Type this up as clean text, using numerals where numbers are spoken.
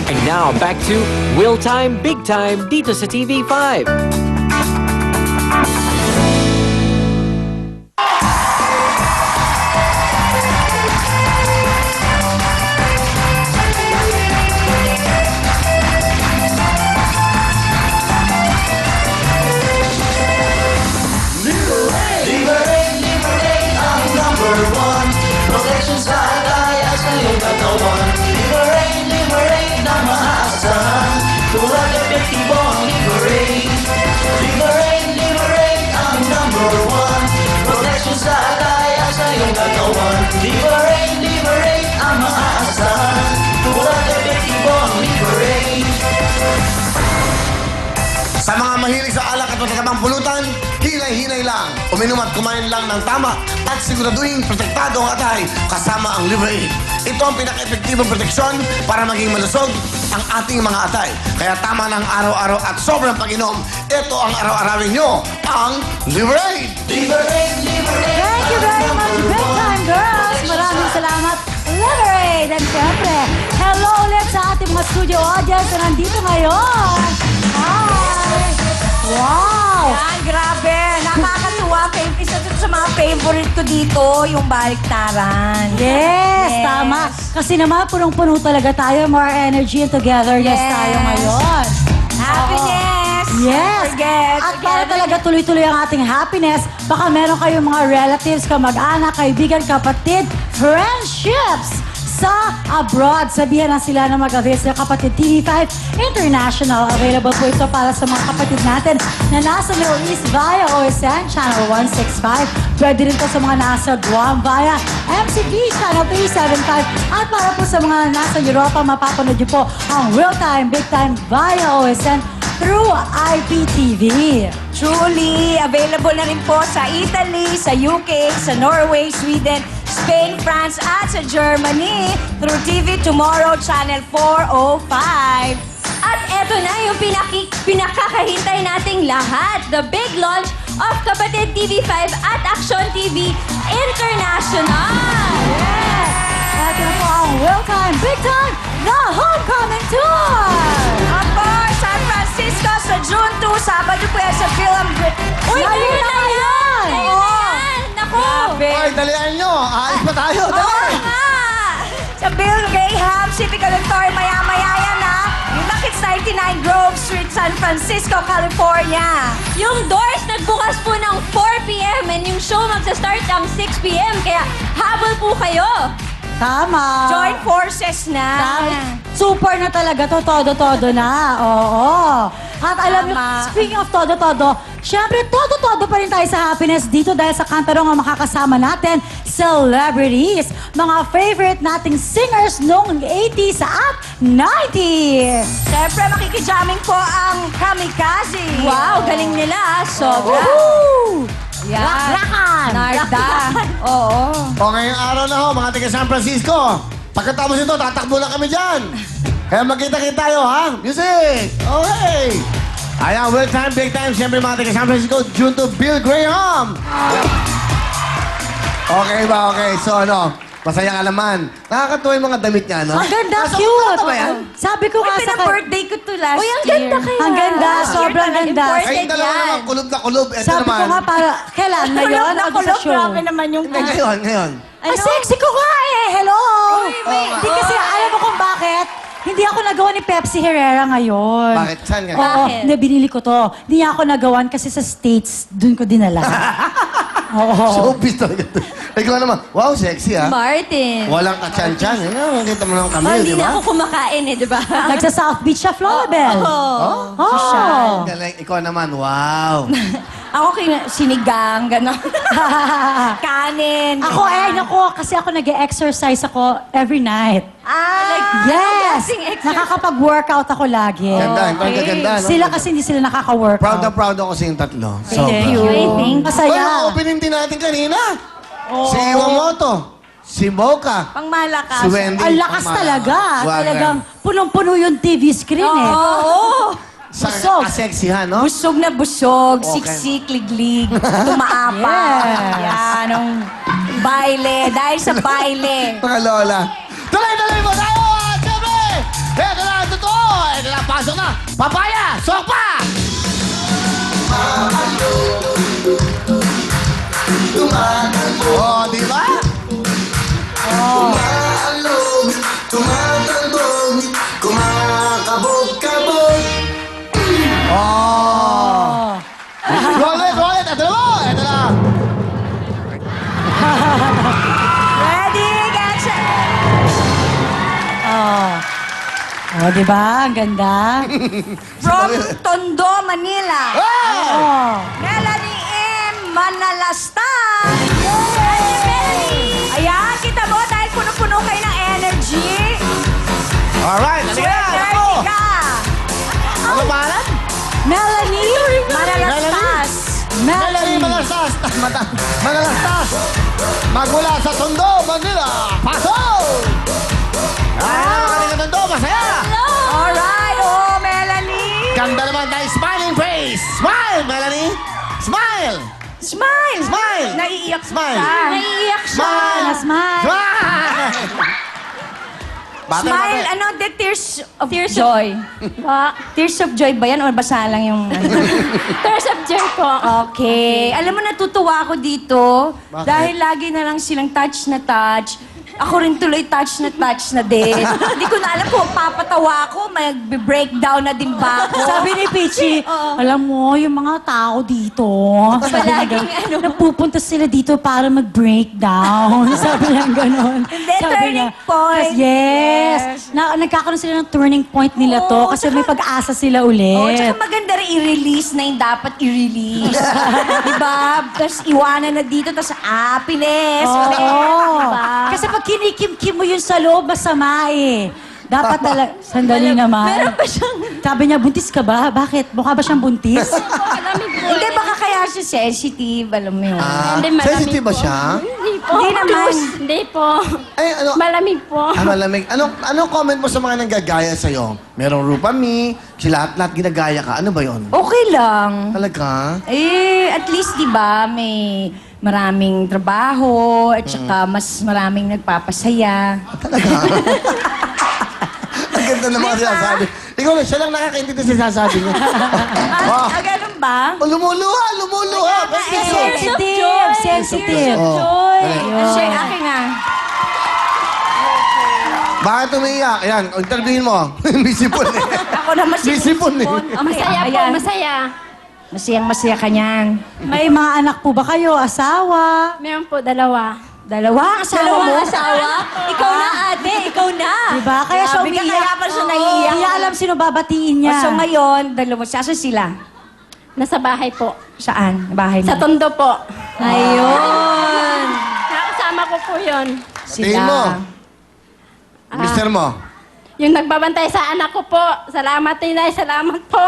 And now, back to Will Time, Big Time, dito sa TV5. Protection sa kaya sa iyong katawan. Liberate na maaasahan. Tulad epektibo ang Liberate. Liberate ang number one. Protection sa kaya sa iyong katawan. Liberate ang maaasahan. Tulad epektibo ang Liberate. Sa mga mahilig sa alak at matagamang pulutan, hinay-hinay lang. Uminom at kumain lang ng tama at siguraduhin protektado ang atay kasama ang Liberate. Ito ang pinaka-epektibong proteksyon para maging malusog ang ating mga atay. Kaya tama ng araw-araw at sobrang pag-inom, ito ang araw-arawin nyo, ang Liberate! Liberate Thank you very much, Big Time Girls! Maraming salamat, Liberate! And syempre, hello ulit sa ating mga studio audience na nandito ngayon! Hi! Wow! Yan, grabe. Nakakatuwa. Isa dun sa mga favorite ko dito, yung baliktaran. Yes, tama. Kasi naman, punong-puno talaga tayo. More energy and togetherness Yes. tayo ngayon. Happiness! Yes! Forget. At para talaga tuloy-tuloy ang ating happiness, baka meron kayong mga relatives, kamag-anak, kaibigan, kapatid, friendships sa abroad. Sabihan na sila na mag-avail sa Kapatid TV5 International. Available po ito para sa mga kapatid natin na nasa Middle East via OSN Channel 165. Pwede rin po sa mga nasa Guam via MCP Channel 375. At para po sa mga nasa Europa, mapapanood niyo po ang Real Time, Big Time via OSN through IPTV. Truly, available na rin po sa Italy, sa UK, sa Norway, Sweden, Spain, France, at sa Germany through TV Tomorrow Channel 405. At eto na yung pinakakahintay nating lahat. The big launch of Kapatid TV5 at Action TV International. Yes! At yun po ang Real Time, Big Time, The Homecoming Tour! Apo, San Francisco sa June 2, Sabado po yan sa Film. Uy, Ngayon na yan! Ayun na yan! Naku! Grabe. Ay, dalian nyo! Aayos pa tayo! Oo Dali! nga! Sa Bill Graham City Auditorium, maya-maya yan ha. Yung Nakits 99 Grove Street, San Francisco, California. Yung doors nagbukas po ng 4 p.m. and yung show magsa-start ng 6 p.m. Kaya habol po kayo. Tama! Join forces na. Tama. Super na talaga to, todo-todo na. Oo. At alam niyo, Tama. speaking of todo-todo, syempre, todo-todo pa rin tayo sa happiness dito dahil sa kantarong ang makakasama natin, celebrities. Mga favorite nating singers noong 80s at 90s. Siyempre, makikijamming po ang Kamikaze. Wow, galing nila ah. Sobra. Woohoo! Yan. Rakan! Narda. Oo. O ngayong araw na ho, mga taga San Francisco. Pagkatapos ito, tatakbo lang kami dyan. Kaya magkita-kita tayo, ha? Music! Okay! Ayan, Real Time, Big Time. Siyempre, mga taga San Francisco, June to Bill Graham. Okay ba? Okay. So, ano? Masayang alaman. Nakakatuwa yung mga damit niya, no? Ang ganda, Nasa cute! utak ba yan? Sabi ko nga Uy, sa... birthday ko to last Uy, ang year. ganda kaya. Ang ganda, sobrang Year ganda. talaga, Kayong dalawa yan. naman, kulob na kulob. Ito Sabi naman. ko nga para, kailan? Ngayon? Kulog na O sa kulog. show? Grabe naman yung... Hindi, ngayon, ngayon. Ay, sexy ko nga eh! Hello! wait. Hindi kasi, alam mo kung bakit? Hindi ako nagawa ni Pepsi Herrera ngayon. Bakit? Saan nga? Oo, Bakit? hindi, binili ko to. Hindi niya ako nagawan kasi sa States, dun ko dinala. Oo. Showbiz talaga. Ikaw naman, wow, sexy, ha? Martin. Walang kachan-chan. Ano, nakita mo lang kami, Oh, hindi di na ba? ako kumakain eh, di ba? Nagsa South Beach siya, Floribel. Oh. Oh. Galing. Ikaw naman, wow. Ako sinigang, gano'n. Kanin. Ako naku, kasi ako nag-exercise ako every night. Yes! klaseng exercise? Nakakapag-workout ako lagi. Ganda, ang ganda, no? Sila kasi hindi sila nakaka-workout. Proud na proud ako sa yung tatlo. Thank you. I think. Masaya. Well, opening din natin kanina. Si Iwamoto, si Mocha, Pangmalakas. si Wendy. Ang lakas talaga. Wag Talagang punong-puno yung TV screen eh. Oo. Sa busog. kaseksihan, no? Busog na busog, Okay. siksik, liglig, tumaapa. Yes. Yan, ang baile. Dahil sa baile. Mga lola. Tuloy-tuloy mo tayo! At siyempre, eto na ang Pasok na! Papaya! Sopa! Oh, di ba? Umaalog, tumatalbog, kumakabog-kabog. Oh! Roll it! Ito na mo! Ito na! Ready, get set! Oh, di ba? Ang ganda. From Tondo, Manila. Oh. Melanie M. Manalastan. Ayan, kita mo dahil puno-puno kayo ng energy. Alright, halika na! Swerte Ako! ka. Ano pangalan? Melanie. Manalastas. Melanie Malastas! Malastas! Magmula sa Tondo, Manila! Pasok! Magaling ka Tondo, masaya! Alright, oh, Melanie. Ganda naman tayo, smiling face! Smile, Melanie! Smile! Smile. Smile. Naiiyak Smile. ka. Naiiyak siya. Smile! Smile. Smile! Smile, ano, the tears of joy. Tears of joy ba yan? O basa lang yung... Tears of joy po. Okay. Alam mo, natutuwa ako dito. Bakit? Dahil lagi na lang silang touch na touch. Ako rin tuloy touch na din. Hindi ko na alam kung papatawa ako, mag-breakdown na din ba ako. Sabi ni Peachy, alam mo, yung mga tao dito, Palaging ano. napupunta sila dito para mag-breakdown. Sabi niya gano'n. Hindi, Sabi turning niya, point. Yes. Nagkakaroon sila ng turning point nila to Oo, kasi may pag-asa sila ulit. Oh, tsaka maganda rin i-release na yung dapat i-release. diba? Tapos iwanan na dito, tapos happiness. Oo. Diba? Kasi pag kinikim-kim mo yun sa loob, masama eh. Dapat talaga... Sandali naman. Meron pa siyang... Sabi niya, buntis ka ba? Bakit? Mukha ba siyang buntis? Malamig po. Hindi, baka kaya siya sensitive, alam mo yun. Hindi, malamig sensitive ba po. siya? Hindi po. Hindi naman. Hindi po. Ay, ano? Malamig po. Malamig. Anong comment mo sa mga nanggagaya sa'yo? Merong Rupa Me, si lahat ginagaya ka. Ano ba yon? Okay lang. Talaga? Eh, at least, di ba, may maraming trabaho at saka mas maraming nagpapasaya. Talaga? Ang ganda ng mga sinasabi. Ikaw lang, siya lang nakakaintindi sa sinasabi niya. Oh. Ganun ba? Oh, lumuluha! Sensitive. Sensitive. Oh. Ano siya, akin na. Bakit umiiyak? Ayan, interviewin mo. Bisipon eh. Ako naman si Bisipon eh. Masaya po, Ayan. masaya. Masayang-masaya ka niyan. May mga anak po ba kayo? Asawa? Meron po, dalawa. Dalawa? Asawa mo? Dalawang asawa? Ikaw na, ate. Ikaw na. Diba? Kaya siya Grabe ka, umiiyak. kaya pa siya naiiyak. Hindi niya alam sino babatiin niya. So ngayon, dalawa. Saan sila? Nasa bahay po. Saan? Bahay mo? Sa Tondo po. Ayun. Nakasama ko po yun. Tingin mo. Mister mo. Yung nagbabantay sa anak ko po. Salamat, Tinay. Salamat po.